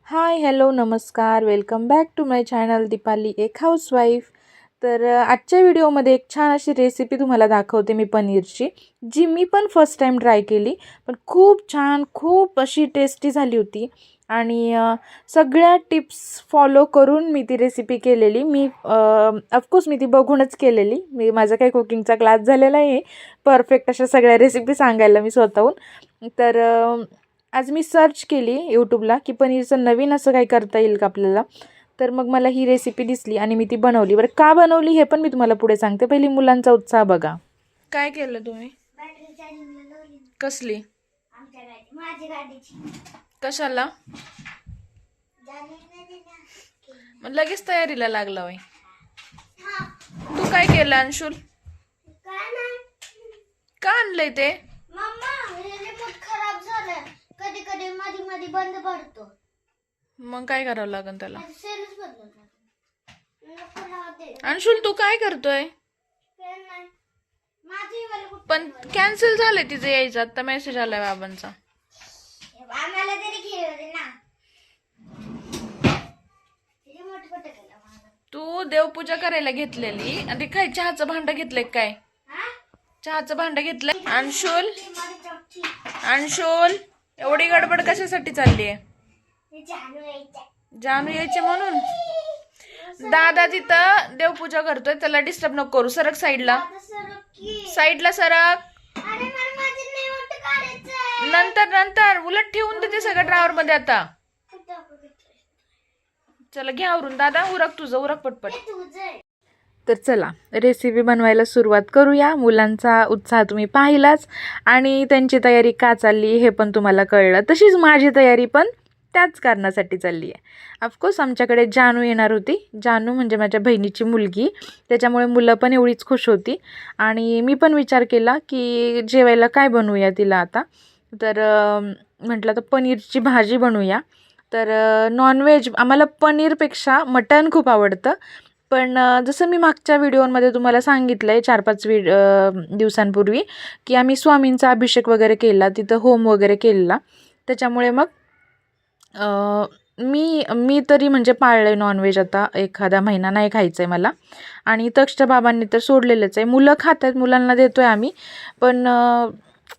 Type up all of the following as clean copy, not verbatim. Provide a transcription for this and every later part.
हाय, hello, नमस्कार. Welcome back to my channel Deepali एक housewife. तर आजच्या व्हिडिओमध्ये एक छान अशी रेसिपी तुम्हाला दाखवते मी पनीरची, जी मी पण फर्स्ट टाईम ट्राय केली. पण खूप छान, खूप अशी टेस्टी झाली होती. आणि सगळ्या टिप्स फॉलो करून मी ती रेसिपी केलेली. ऑफकोर्स मी ती बघूनच केलेली. माझा काही कुकिंगचा क्लास झालेला आहे परफेक्ट अशा सगळ्या रेसिपी सांगायला मी स्वतःहून. तर आज मी सर्च केली यूट्यूबला की पनीरचं नवीन असं काही करता येईल का आपल्याला. तर मग मला ही रेसिपी दिसली आणि मी ती बनवली. बरं, का बनवली हे पण मी तुम्हाला पुढे सांगते. पहिली मुलांचा उत्साह बघा. काय केलं तुम्ही? कसली? कशाला? मग लगेच तयारीला लागला होय. तू काय केलं अंशुल? का आणलंय ते? कधी कधी मध्ये मध्ये बंद पडतो. मग काय करावं लागेल त्याला? अंशुल तू काय करतोय? पण कॅन्सल झालंय तिचं यायचं. आता मेसेज आलाय बाबांचा. आम्हाला तरी खेळू ना. तू देवपूजा करायला घेतलेली आणि ते काय चहाचं भांड घेतलंय काय? चहाचं भांड घेतलंय? अंशुल, अंशुल, एवढी गडबड कशासाठी चालली आहे? जानू यायचे म्हणून. दादा तिथं देवपूजा करतोय, त्याला डिस्टर्ब नको करू. सरक साईडला, साईडला सरक. नंतर नंतर उलट ठेवून देते सगळं ड्रावर मध्ये. आता चला घ्या आवरून. दादा उरक, तुझं उरक पटपट. तर चला रेसिपी बनवायला सुरुवात करूया. मुलांचा उत्साह तुम्ही पाहिलाच आणि त्यांची तयारी का चालली हे पण तुम्हाला कळलं. तशीच माझी तयारी पण त्याच कारणासाठी चालली आहे. ऑफकोर्स आमच्याकडे जानू येणार होती. जानू म्हणजे माझ्या बहिणीची मुलगी, त्याच्यामुळे मुलं पण एवढीच खुश होती. आणि मी पण विचार केला की जेवायला काय बनवूया तिला आता. तर म्हटलं तर पनीरची भाजी बनवूया. तर नॉनव्हेज आम्हाला पनीरपेक्षा मटण खूप आवडतं. पण जसं मी मागच्या व्हिडिओमध्ये तुम्हाला सांगितलं आहे 4-5 दिवसांपूर्वी की आम्ही स्वामींचा अभिषेक वगैरे केला, तिथं होम वगैरे केलेला. त्याच्यामुळे मग मी तरी म्हणजे पाळलं आहे नॉनव्हेज. आता एखादा महिना नाही खायचं आहे मला. आणि तक्षच्या बाबांनी तर सोडलेलंच आहे. मुलं खात आहेत, मुलांना देतो आहे आम्ही. पण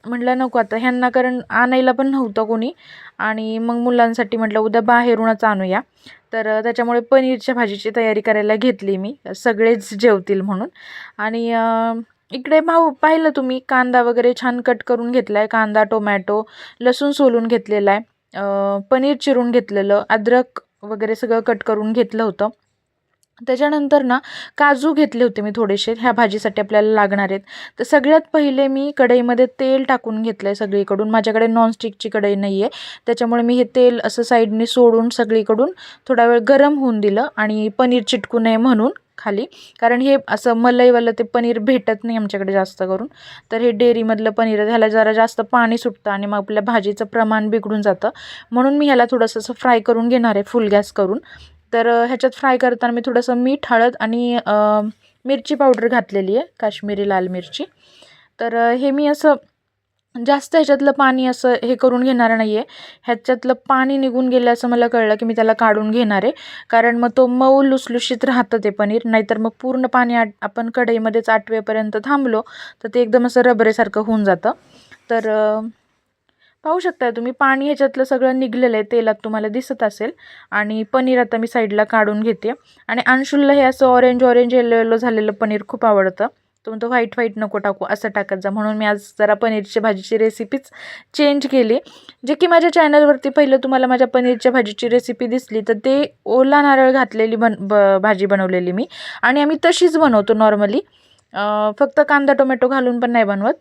म्हटलं नको आता ह्यांना, कारण आणायला पण नव्हतं कोणी. आणि मग मुलांसाठी म्हटलं उद्या बाहेरूनच आणूया. तर त्याच्यामुळे पनीरच्या भाजीची तयारी करायला घेतली मी, सगळेच जेवतील म्हणून. आणि इकडे पाहिलं तुम्ही, कांदा वगैरे छान कट करून घेतला आहे. कांदा, टोमॅटो, लसूण सोलून घेतलेला आहे. पनीर चिरून घेतलेलं, अद्रक वगैरे सगळं कट करून घेतलं होतं. त्याच्यानंतर ना काजू घेतले होते मी थोडेसे, ह्या भाजीसाठी आपल्याला लागणार आहेत. तर सगळ्यात पहिले मी कढईमध्ये तेल टाकून घेतलं आहे सगळीकडून. माझ्याकडे नॉनस्टिकची कढई नाही आहे, त्याच्यामुळे मी हे तेल असं साईडने सोडून सगळीकडून थोडा वेळ गरम होऊन दिलं. आणि पनीर चिटकू नये म्हणून खाली, कारण हे असं मलईवालं ते पनीर भेटत नाही आमच्याकडे जास्त करून. तर हे डेअरीमधलं पनीर, ह्याला जरा जास्त पाणी सुटतं आणि मग आपल्या भाजीचं प्रमाण बिघडून जातं. म्हणून मी ह्याला थोडंसं असं फ्राय करून घेणार आहे फुल गॅस करून. तर ह्याच्यात फ्राय करताना मी थोडंसं मीठ, हळद आणि मिरची पावडर घातलेली आहे, काश्मीरी लाल मिरची. तर हे मी असं जास्त ह्याच्यातलं पाणी असं हे करून घेणार नाही आहे. ह्याच्यातलं पाणी निघून गेलं असं मला कळलं की मी त्याला काढून घेणार आहे. कारण मग तो मऊ लुसलुशीत राहतं ते पनीर. नाहीतर मग पूर्ण पाणी आपण कढईमध्येच आटवेपर्यंत थांबलो तर ते एकदम असं रबरेसारखं होऊन जातं. तर पाहू शकता तुम्ही, पाणी ह्याच्यातलं सगळं निघलेलं आहे, तेलात तुम्हाला दिसत असेल. आणि पनीर आता मी साईडला काढून घेते. आणि अंशुलला हे असं ऑरेंज ऑरेंज येलो येलो झालेलं पनीर खूप आवडतं. तो म्हणतो व्हाईट व्हाईट नको टाकू, असं टाकत जा. म्हणून मी आज जरा पनीरची भाजीची रेसिपीच चेंज केली. जे की माझ्या चॅनलवरती पहिलं तुम्हाला माझ्या पनीरच्या भाजीची रेसिपी दिसली तर ते ओला नारळ घातलेली भाजी बनवलेली मी. आणि आम्ही तशीच बनवतो नॉर्मली, फक्त कांदा टोमॅटो घालून पण नाही बनवत.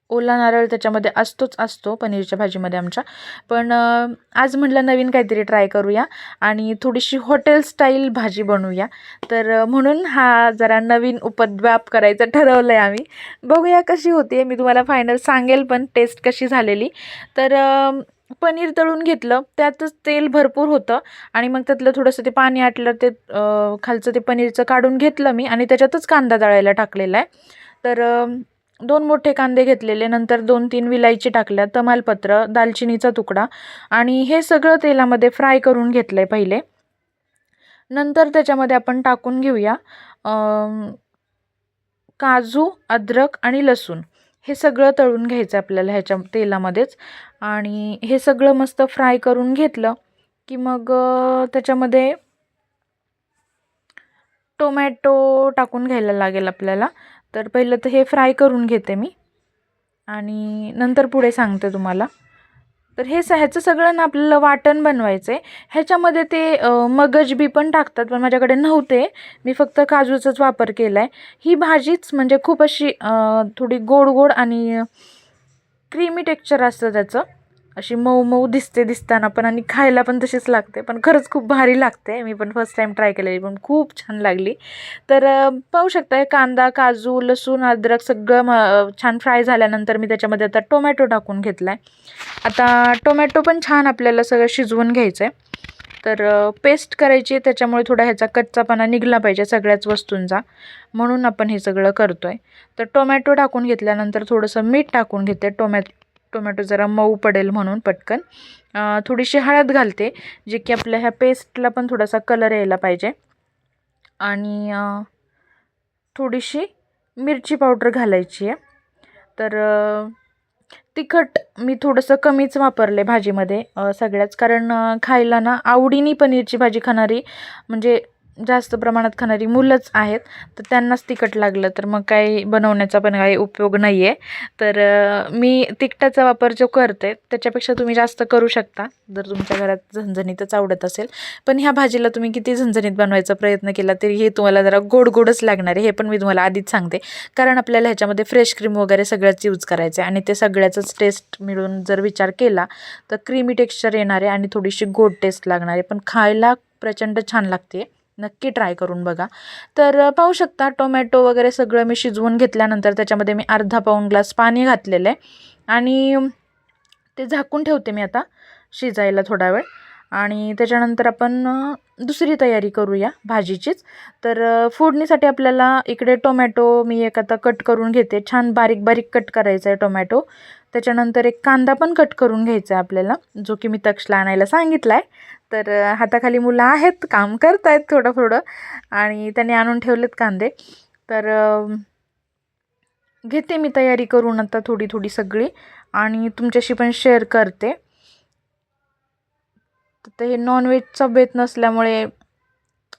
ओला नारळ त्याच्यामध्ये असतो पनीरच्या भाजीमध्ये आमच्या. पण आज म्हटलं नवीन काहीतरी ट्राय करूया आणि थोडीशी हॉटेल स्टाईल भाजी बनवूया. तर म्हणून हा जरा नवीन उपद्व्याप करायचं ठरवलं आहे आम्ही. बघूया कशी होते, मी तुम्हाला फायनल सांगेल पण टेस्ट कशी झालेली. तर पनीर तळून घेतलं, त्यातच तेल भरपूर होतं. आणि मग त्यातलं थोडंसं ते पाणी आटलं, ते खालचं ते पनीरचं काढून घेतलं मी आणि त्याच्यातच कांदा तळायला टाकलेला आहे. तर 2 मोठे कांदे घेतलेले, नंतर 2-3 विलायची टाकल्या, तमालपत्र, दालचिनीचा तुकडा आणि हे सगळं तेलामध्ये फ्राय करून घेतलं आहे पहिले. नंतर त्याच्यामध्ये आपण टाकून घेऊया काजू, अद्रक आणि लसूण. हे सगळं तळून घ्यायचं आपल्याला ह्याच्या तेलामध्येच आणि हे सगळं मस्त फ्राय करून घेतलं की मग त्याच्यामध्ये टोमॅटो टाकून घ्यायला लागेल आपल्याला. तर पहिलं तर हे फ्राय करून घेते मी आणि नंतर पुढे सांगते तुम्हाला. तर ह्याचं सगळं ना आपल्याला वाटण बनवायचं आहे. ह्याच्यामध्ये ते मगज बी पण टाकतात, पण माझ्याकडे नव्हते, मी फक्त काजूचाच वापर केला आहे. ही भाजीच म्हणजे खूप अशी थोडी गोड गोड आणि क्रीमी टेक्स्चर असतं त्याचं, अशी मऊ मऊ दिसताना पण आणि खायला पण तशीच लागते, पण खरंच खूप भारी लागते. मी पण फर्स्ट टाईम ट्राय केलेली, पण खूप छान लागली. तर पाहू शकताय कांदा, काजू, लसूण, अद्रक सगळं छान फ्राय झाल्यानंतर मी त्याच्यामध्ये आता टोमॅटो टाकून घेतला आहे. आता टोमॅटो पण छान आपल्याला सगळं शिजवून घ्यायचं आहे. तर पेस्ट करायची आहे, त्याच्यामुळे थोडा ह्याचा कच्चापणा निघला पाहिजे सगळ्याच वस्तूंचा, म्हणून आपण हे सगळं करतो आहे. तर टोमॅटो टाकून घेतल्यानंतर थोडंसं मीठ टाकून घेते, टोमॅटो जरा मऊ पडेल म्हणून पटकन. थोडीशी हळद घालते, जे की आपल्या ह्या पेस्टला पण थोडासा कलर यायला पाहिजे. आणि थोडीशी मिरची पावडर घालायची आहे. तर तिखट मी थोडंसं कमीच वापरले भाजीमध्ये सगळ्याच, कारण खायला ना आवडीने पनीरची भाजी खाणारी, म्हणजे जास्त प्रमाणात खाणारी मुलंच आहेत, तर त्यांनाच तिखट लागलं तर मग काही बनवण्याचा पण काही उपयोग नाही आहे. तर मी तिखटाचा वापर जो करते त्याच्यापेक्षा तुम्ही जास्त करू शकता जर तुमच्या घरात झणझणीतच आवडत असेल. पण ह्या भाजीला तुम्ही किती झणझणीत बनवायचा प्रयत्न केला तरी हे तुम्हाला जरा गोड गोडच लागणार आहे, हे पण मी तुम्हाला आधीच सांगते. कारण आपल्याला ह्याच्यामध्ये फ्रेश क्रीम वगैरे सगळंच यूज करायचं आहे आणि ते सगळ्याचंच टेस्ट मिळून जर विचार केला तर क्रीमी टेक्स्चर येणार आहे आणि थोडीशी गोड टेस्ट लागणार आहे, पण खायला प्रचंड छान लागते. नक्की ट्राय करून बघा. तर पाहू शकता टोमॅटो वगैरे सगळं मी शिजवून घेतल्यानंतर त्याच्यामध्ये मी अर्धा पाऊण ग्लास पाणी घातलेलं आहे आणि ते झाकून ठेवते मी आता शिजायला थोडा वेळ. आणि त्याच्यानंतर आपण दुसरी तयारी करूया भाजीचीच. तर फोडणीसाठी आपल्याला इकडे टोमॅटो मी एक आता कट करून घेते, छान बारीक बारीक कट करायचा आहे टोमॅटो. त्याच्यानंतर एक कांदा पण कट करून घ्यायचा आहे आपल्याला, जो की मी तक्षला आणायला सांगितला आहे. तर हाताखाली मुलं आहेत, काम करत आहेत थोडं आणि त्यांनी आणून ठेवलेत कांदे. तर घेते मी तयारी करून आता थोडी सगळी आणि तुमच्याशी पण शेअर करते. तर हे नॉनव्हेजचा बेत नसल्यामुळे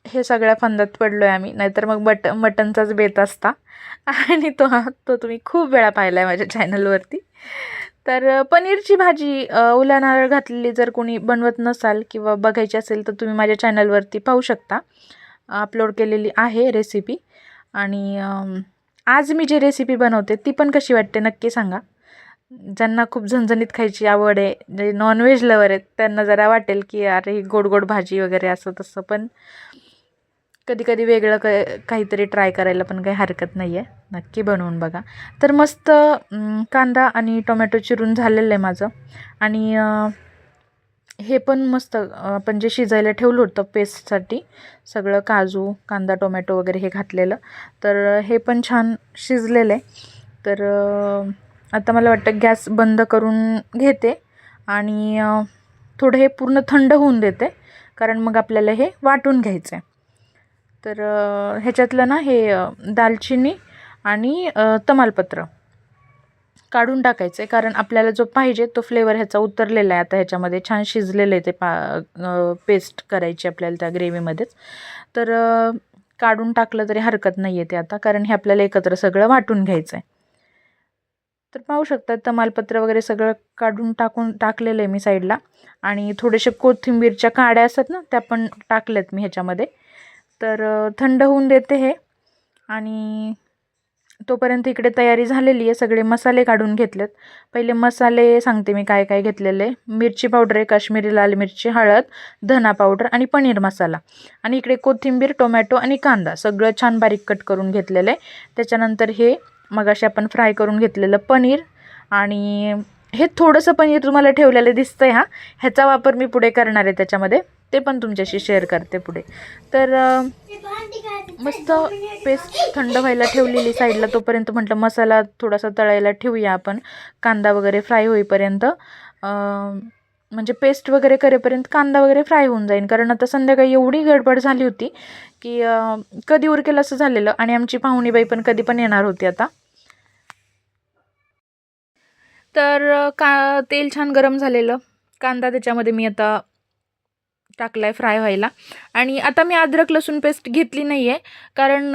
हे सगळ्या फंदात पडलो आहे आम्ही, नाहीतर मग मटनचाच बेत असता आणि तो तुम्ही खूप वेळा पाहिला आहे माझ्या चॅनलवरती. तर पनीरची भाजी ओला नारळ घातलेली जर कोणी बनवत नसाल किंवा बघायची असेल तर तुम्ही माझ्या चॅनलवरती पाहू शकता, अपलोड केलेली आहे रेसिपी. आणि आज मी जी रेसिपी बनवते ती पण कशी वाटते नक्की सांगा. ज्यांना खूप झणझणीत खायची आवड आहे, जे नॉनव्हेज लवर आहेत, त्यांना जरा वाटेल की अरे ही गोड गोड भाजी वगैरे असं तसं, पण कधी वेगळं काहीतरी ट्राय करायला पण काही हरकत नाही आहे. नक्की बनवून बघा. तर मस्त कांदा आणि टोमॅटो चिरून झालेलं आहे माझं आणि हे पण मस्त आपण जे शिजायला ठेवलं होतं पेस्टसाठी सगळं काजू, कांदा, टोमॅटो वगैरे हे घातलेलं, तर हे पण छान शिजलेलं आहे. तर आता मला वाटतं गॅस बंद करून घेते आणि थोडं हे पूर्ण थंड होऊन देते, कारण मग आपल्याला हे वाटून घ्यायचं आहे. तर ह्याच्यातलं ना हे दालचिनी आणि तमालपत्र काढून टाकायचं आहे, कारण आपल्याला जो पाहिजे तो फ्लेवर ह्याचा उतरलेला आहे आता ह्याच्यामध्ये, छान शिजलेलं आहे ते पेस्ट करायची आपल्याला त्या ग्रेव्हीमध्येच. तर काढून टाकलं तरी हरकत नाही आहे ते आता, कारण हे आपल्याला एकत्र सगळं वाटून घ्यायचं आहे. तर पाहू शकता तमालपत्र वगैरे सगळं काढून टाकलेलं आहे मी साईडला आणि थोडेसे कोथिंबीरच्या काड्या असतात ना त्या पण टाकल्यात मी ह्याच्यामध्ये. तर थंड होऊन देते हे आणि तोपर्यंत इकडे तयारी झालेली आहे. सगळे मसाले काढून घेतलेत. पहिले मसाले सांगते मी काय काय घेतलेले. मिरची पावडर आहे, काश्मीरी लाल मिरची, हळद, धना पावडर आणि पनीर मसाला. आणि इकडे कोथिंबीर, टोमॅटो आणि कांदा सगळं छान बारीक कट करून घेतलेलं आहे. त्याच्यानंतर हे मगाशी आपण फ्राय करून घेतलेलं पनीर आणि हे थोडंसं पनीर तुम्हाला ठेवलेलं दिसतंय ह्याचा वापर मी पुढे करणार आहे त्याच्यामध्ये, ते पण तुमच्याशी शेअर करते पुढे. तर मस्त पेस्ट थंड व्हायला ठेवलेली साईडला. तोपर्यंत म्हटलं मसाला थोडासा तळायला ठेवूया आपण, कांदा वगैरे फ्राय होईपर्यंत. म्हणजे पेस्ट वगैरे करेपर्यंत कांदा वगैरे फ्राय होऊन जाईल. कारण आता संध्याकाळी एवढी गडबड झाली होती की कधी उरकेल असं झालेलं. आणि आमची पाहुणीबाई पण कधी पण येणार होती आता. तर तेल छान गरम झालेलं, कांदा त्याच्यामध्ये मी आता टाकलाय फ्राय व्हायला. आणि आता मी अद्रक लसूण पेस्ट घेतली नाही आहे, कारण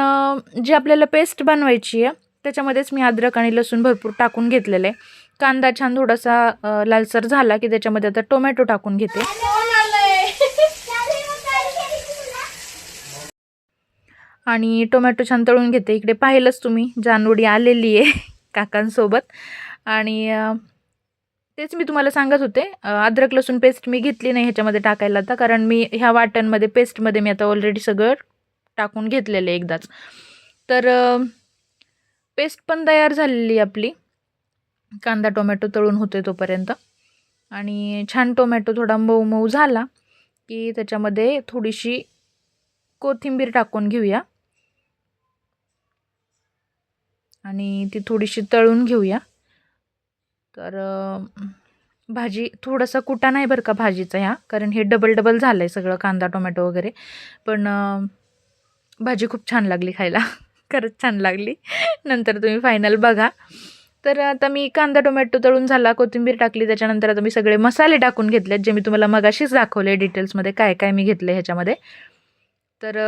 जी आपल्याला पेस्ट बनवायची आहे त्याच्यामध्येच मी अद्रक आणि लसूण भरपूर टाकून घेतलेलं आहे. कांदा छान थोडासा लालसर झाला की त्याच्यामध्ये आता टोमॅटो टाकून घेते. आणि टोमॅटो छान तळून घेते. इकडे पाहिलंच तुम्ही, जानवडी आलेली आहे काकांसोबत. आणि तेच मी तुम्हाला सांगत होते, अद्रक लसूण पेस्ट मी घेतली नाही ह्याच्यामध्ये टाकायला आता, कारण मी ह्या वाटणमध्ये पेस्टमध्ये मी आता ऑलरेडी सगळं टाकून घेतलेलं आहे एकदाच. तर पेस्ट पण तयार झालेली आपली, कांदा टोमॅटो तळून होते तोपर्यंत. आणि छान टोमॅटो थोडा मऊ मऊ झाला की त्याच्यामध्ये थोडीशी कोथिंबीर टाकून घेऊया आणि ती थोडीशी तळून घेऊया. तर भाजी थोडासा कुटा नाही बरं का भाजीचा कारण हे डबल डबल झालं आहे सगळं, कांदा टोमॅटो वगैरे. पण भाजी खूप छान लागली खायला, खरंच छान लागली. नंतर तुम्ही फायनल बघा. तर आता मी कांदा टोमॅटो तळून झाला, कोथिंबीर टाकली. त्याच्यानंतर आता मी सगळे मसाले टाकून घेतलेत, जे मी तुम्हाला मगाशीच दाखवले डिटेल्समध्ये काय काय मी घेतले ह्याच्यामध्ये. तर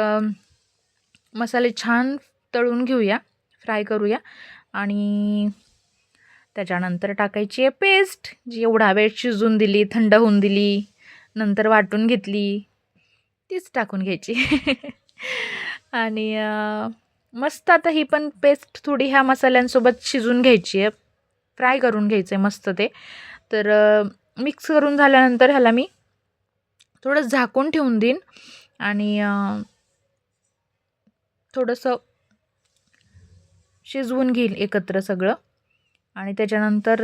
मसाले छान तळून घेऊया, फ्राय करूया. आणि त्याच्यानंतर टाकायची आहे पेस्ट, जी एवढा वेळ शिजून दिली, थंड होऊन दिली, नंतर वाटून घेतली, तीच टाकून घ्यायची. आणि मस्त आता ही पण पेस्ट थोडी ह्या मसाल्यांसोबत शिजून घ्यायची आहे, फ्राय करून घ्यायचं आहे मस्त ते. तर मिक्स करून झाल्यानंतर ह्याला मी थोडं झाकून ठेवून देईन आणि थोडंसं शिजवून घेईल एकत्र सगळं. आणि त्याच्यानंतर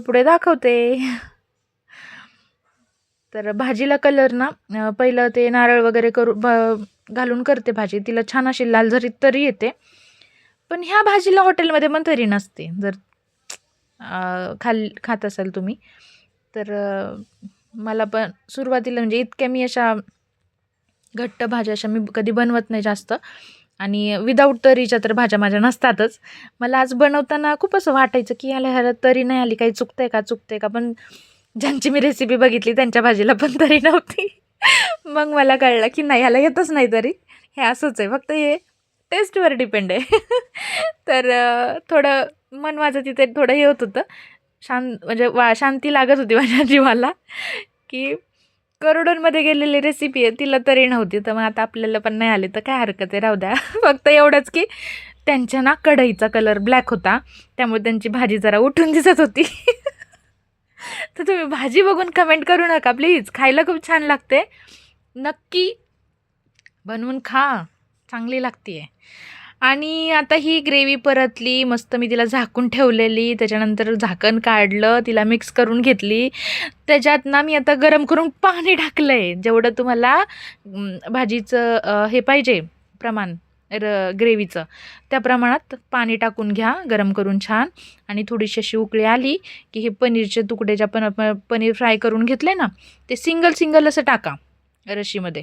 पुढे दाखवते. तर भाजीला कलर ना पहिलं ते नारळ वगैरे घालून करते भाजी, तिला छान अशी लालझरीत तरी येते. पण ह्या भाजीला हॉटेलमध्ये पण तरी नसते, जर खात असाल तुम्ही तर. मला पण सुरुवातीला म्हणजे इतक्या मी अशा घट्ट भाज्या अशा मी कधी बनवत नाही जास्त. आणि विदाऊट तरीच्या तर भाज्या माझ्या नसतातच. मला आज बनवताना खूप असं वाटायचं की ह्याला तरी नाही आली, काही चुकतंय का. पण ज्यांची मी रेसिपी बघितली त्यांच्या भाजीला पण तरी नव्हती. मग मला कळलं की नाही, ह्याला येतच नाही तरी, हे असंच आहे, फक्त हे टेस्टवर डिपेंड आहे. तर थोडं मन माझं तिथे थोडं हे होत होतं, म्हणजे शांती लागत होती माझ्या जीवाला की करोडोंमध्ये गेलेली रेसिपी आहे, तिला तरी नव्हती. तर मग आता आपल्याला पण नाही आली तर काय हरकत आहे, राहू द्या. फक्त एवढंच की त्यांच्या ना कढईचा कलर ब्लॅक होता, त्यामुळे त्यांची भाजी जरा उठून दिसत होती. तर तुम्ही भाजी बघून कमेंट करू नका प्लीज, खायला खूप छान लागते, नक्की बनवून खा, चांगली लागते. आणि आता ही ग्रेव्ही परतली मस्त, मी तिला झाकून ठेवलेली. त्याच्यानंतर झाकण काढलं, तिला मिक्स करून घेतली. त्याच्यात ना मी आता गरम करून पाणी टाकलं आहे, जेवढं तुम्हाला भाजीचं हे पाहिजे प्रमाण ग्रेव्हीचं, त्या प्रमाणात पाणी टाकून घ्या गरम करून छान. आणि थोडीशी अशी उकळी आली की हे पनीरचे तुकडे जे आपण पनीर फ्राय करून घेतले ना, ते सिंगल असं टाका रशीमध्ये,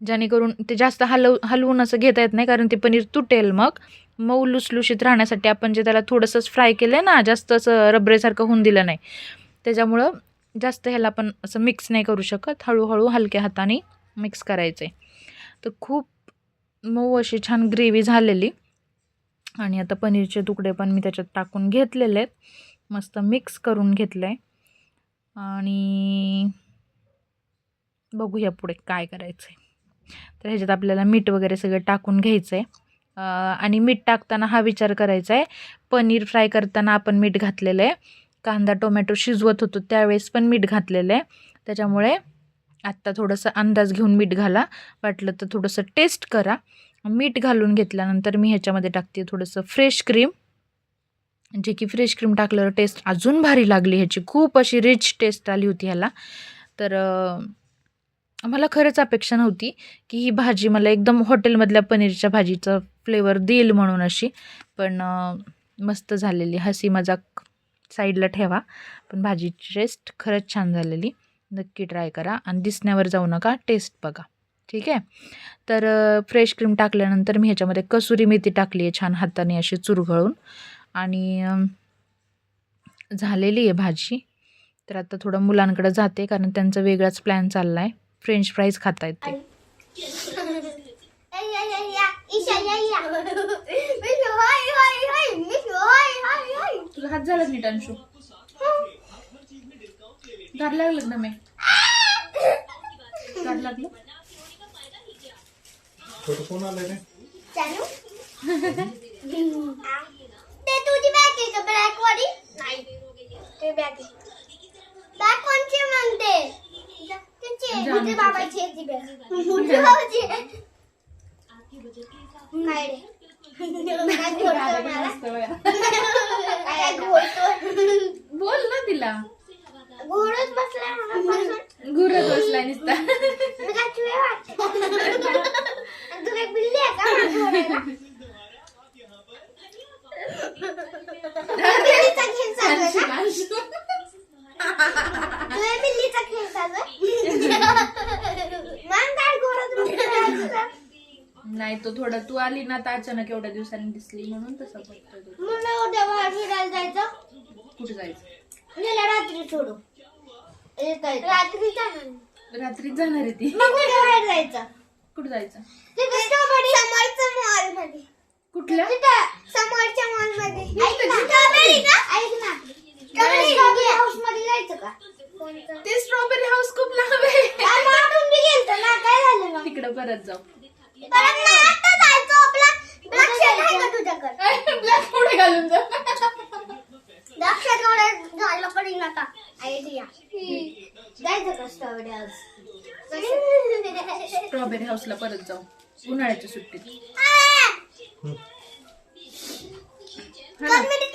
जेणेकरून ते जास्त हलवून असं घेता येत नाही, कारण ते पनीर तुटेल. मग मऊ लुसलुशीत राहण्यासाठी आपण जे त्याला थोडंसंच फ्राय केलं आहे ना, जास्त असं रबरेसारखं होऊन दिलं नाही, त्याच्यामुळं जास्त ह्याला आपण असं मिक्स नाही करू शकत, हळूहळू हलक्या हाताने मिक्स करायचं आहे. तर खूप मऊ अशी छान ग्रेव्ही झालेली. आणि आता पनीरचे तुकडे पण मी त्याच्यात टाकून घेतलेले आहेत, मस्त मिक्स करून घेतलं आहे. आणि बघूया पुढे काय करायचं आहे. तर ह्याच्यात आपल्याला मीठ वगैरे सगळं टाकून घ्यायचं आहे. आणि मीठ टाकताना हा विचार करायचा आहे, पनीर फ्राय करताना आपण मीठ घातलेलं आहे, कांदा टोमॅटो शिजवत होतो त्यावेळेस पण मीठ घातलेलं आहे. त्याच्यामुळे आत्ता थोडंसं अंदाज घेऊन मीठ घाला, वाटलं तर थोडंसं टेस्ट करा. मीठ घालून घेतल्यानंतर मी ह्याच्यामध्ये टाकते थोडंसं फ्रेश क्रीम, जे की फ्रेश क्रीम टाकल्यावर टेस्ट अजून भारी लागली ह्याची. खूप अशी रिच टेस्ट आली होती ह्याला. तर मला खरंच अपेक्षा नव्हती की ही भाजी मला एकदम हॉटेलमधल्या पनीरच्या भाजीचं फ्लेवर देईल म्हणून अशी. पण मस्त झालेली. हसी मजाक साईडला ठेवा, पण भाजीची टेस्ट खरंच छान झालेली. नक्की ट्राय करा आणि दिसण्यावर जाऊ नका, टेस्ट बघा. ठीक आहे. तर फ्रेश क्रीम टाकल्यानंतर मी ह्याच्यामध्ये कसुरी मेथी टाकली आहे छान हाताने अशी चुरगळून. आणि झालेली आहे भाजी. तर आता थोडं मुलांकडे जाते कारण त्यांचा वेगळाच प्लॅन चालला आहे. फ्रेंच फ्राईज खाता आहेत ते. तुझा हात झाला नीट अंशू. गार लागलं ना मी. गार लागलं. कोण आलंय रे? ते तुझी बॅग आहे का ब्लॅक वाली? नाही ते बॅग आहे. बॅग कोणची म्हणते? तुझी बाबाची आहे ती बॅग. तुझी बाबाची आहे. काय रे? काय बोलतोय? बोल ना तिला. घोडच बसलाय म्हणून घुरत बसलाय नुसता. मी काय चुया वाटते. तू काय बिल्ली आहे का मला घोडायला? बिल्लीचा खेळ चालू आहे का? तुझ्या बिल्लीचा खेळ चालू आहे? मग काय घोडत बसलाय? नाही तो थोडा तू आली ना तर अचानक एवढ्या दिवसांनी दिसली म्हणून तसं करतोय. म्हणलं उद्या बाहेर फिरायला जायचं. कुठे जायचं? गेल्या रात्री सोडू. रात्री जाणार. रात्रीच जाणार आहे ती. मग उद्या बाहेर जायचं. कुठे जायचं? तिथे स्ट्रॉबेरी समोरच्या मॉल मध्ये. कुठल्या? तिथं समोरच्या मॉल मध्ये. ऐक ना. स्ट्रॉबेरी ना? ऐक ना. स्ट्रॉबेरी हाऊस मध्ये जायचं का? ते स्ट्रॉबेरी हाऊस खूप लांब आहे. काय मागून बी गेलतो ना, काय झालं मग? तिकडे परत जाऊ. परत नाही, आता जायचं. आपला लक्षात आहे का तुझ्याकडे? ब्लॅक पुढे घालून जा. लक्षात घाललं पडेल आता. आयडिया जायचं का स्ट्रॉबेरी हाऊस? स्ट्रॉबेरी हाऊसला परत जाऊ उन्हाळ्याच्या सुट्टीत.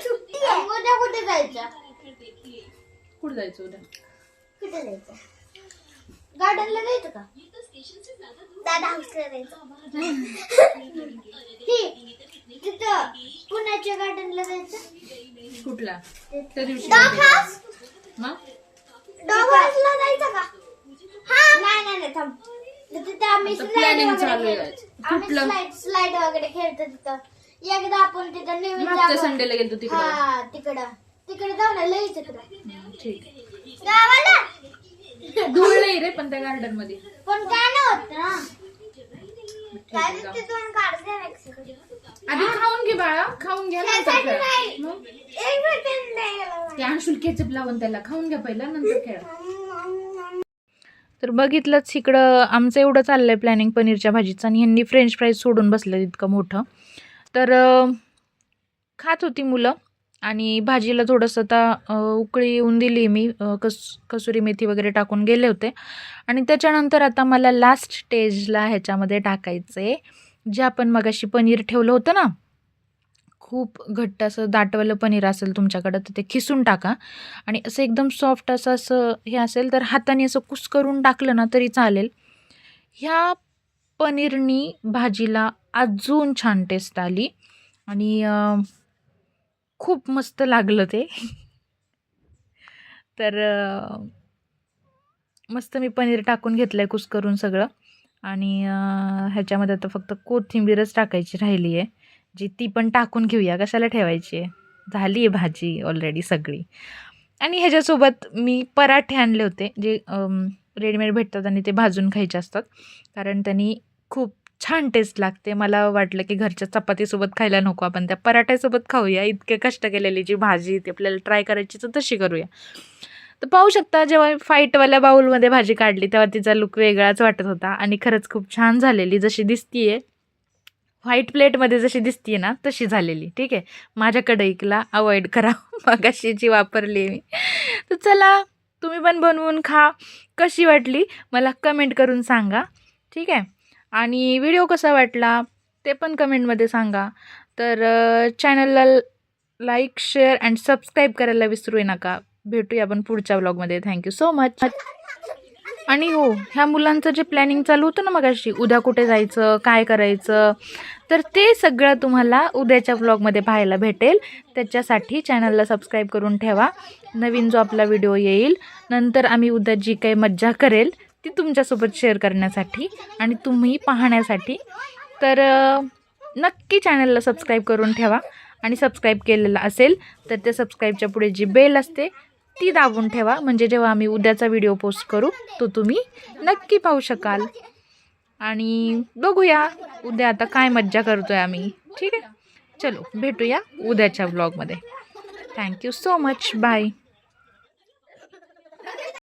सुट्टी आहे. उद्या कुठे जायचं? कुठे जायचं उद्या? कुठे जायचं? गार्डनला जायचं का? दादा हाऊसला जायचं. तिथं पुण्याच्या गार्डनला जायचं. कुठला? त्या दिवशी डॉग हाऊस. मग डॉग हाऊसला जायचं का? हा. नाही थांब. तिथं आम्ही प्लॅनिंग चालू आहे. कुठलं? स्लाइड वगैरे खेळतो तिथं. एकदा आपण तिथं नवीन मागच्या संडेला गेलो तिकडे. हा तिकडे जाऊन लई तिकडं. ठीक. गावाला धूळ नाही रे पण त्या गार्डन मध्ये. पण काय नव्हत ना. काय तिथून काढते मेक्सिको. आधी खाऊन घे बाळा, खाऊन घ्या नंतर खेळा. मग? ते अंशुल केचप लावून त्याला खाऊन घ्या पहिला नंतर खेळा. तर बघितलंच इकडं आमचं एवढं चाललंय प्लॅनिंग पनीरच्या भाजीचं आणि ह्यांनी फ्रेंच फ्राईज सोडून बसलं इतकं मोठं. तर खात होती मुलं आणि भाजीला थोडंसं आता उकळी येऊन दिली मी. कसुरी मेथी वगैरे टाकून गेले होते आणि त्याच्यानंतर आता मला लास्ट स्टेजला ह्याच्यामध्ये टाकायचे जे आपण मगाशी पनीर ठेवलं होतं ना. खूप घट्ट असं दाटवालं पनीर असेल तुमच्याकडं तर ते खिसून टाका आणि असं एकदम सॉफ्ट असं हे असेल तर हाताने असं कुस्करून टाकलं ना तरी चालेल. ह्या पनीरनी भाजीला अजून छान टेस्ट आली आणि खूप मस्त लागलं ते. तर मस्त मी पनीर टाकून घेतलं आहे कुस्करून सगळं आणि ह्याच्यामध्ये आता फक्त कोथिंबीरच टाकायची राहिली आहे जी ती पण टाकून घेऊया, कशाला ठेवायची आहे. झाली आहे भाजी ऑलरेडी सगळी. आणि ह्याच्यासोबत मी पराठे आणले होते जे रेडीमेड भेटतात आणि ते भाजून खायचे असतात कारण त्यांनी खूप छान टेस्ट लागते. मला वाटलं की घरच्या चपातीसोबत खायला नको, आपण त्या पराठ्यासोबत खाऊया. इतके कष्ट केलेली जी भाजी ती आपल्याला ट्राय करायची तर तशी करूया. तर पाहू शकता जेव्हा फाईटवाल्या बाऊलमध्ये भाजी काढली तेव्हा तिचा लुक वेगळाच वाटत होता आणि खरंच खूप छान झालेली. जशी दिसतीये व्हाईट प्लेटमध्ये जशी दिसतीये ना तशी झालेली. ठीक आहे. माझ्या कढईला अवॉइड करा, मगाशी जी वापरली मी. तर चला तुम्ही पण बनवून खा. कशी वाटली मला कमेंट करून सांगा. ठीक आहे. आणि व्हिडिओ कसा वाटला ते पण कमेंटमध्ये सांगा. तर चॅनलला लाईक, शेअर अँड सबस्क्राईब करायला विसरू नका. भेटूया आपण पुढच्या व्लॉगमध्ये. Thank you so much. आणि हो, ह्या मुलांचं जे प्लॅनिंग चालू होतं ना मगाशी, उद्या कुठे जायचं, काय करायचं, तर ते सगळं तुम्हाला उद्याच्या व्लॉगमध्ये पाहायला भेटेल. त्याच्यासाठी चॅनलला सबस्क्राईब करून ठेवा. नवीन जो आपला व्हिडिओ येईल, नंतर आम्ही उद्या जी काही मज्जा करेल ती तुमच्यासोबत शेअर करण्यासाठी आणि तुम्ही पाहण्यासाठी. तर नक्की चॅनलला सबस्क्राईब करून ठेवा. आणि सबस्क्राईब केलेलं असेल तर त्या सबस्क्राईबच्या पुढे जी बेल असते ती दाबून ठेवा. म्हणजे जेव्हा आम्ही उद्याचा व्हिडिओ पोस्ट करू तो तुम्ही नक्की पाहू शकाल. आणि बघूया उद्या आता काय मज्जा करतोय आम्ही. ठीक आहे, चलो भेटूया उद्याच्या व्लॉगमध्ये. Thank you so much. बाय.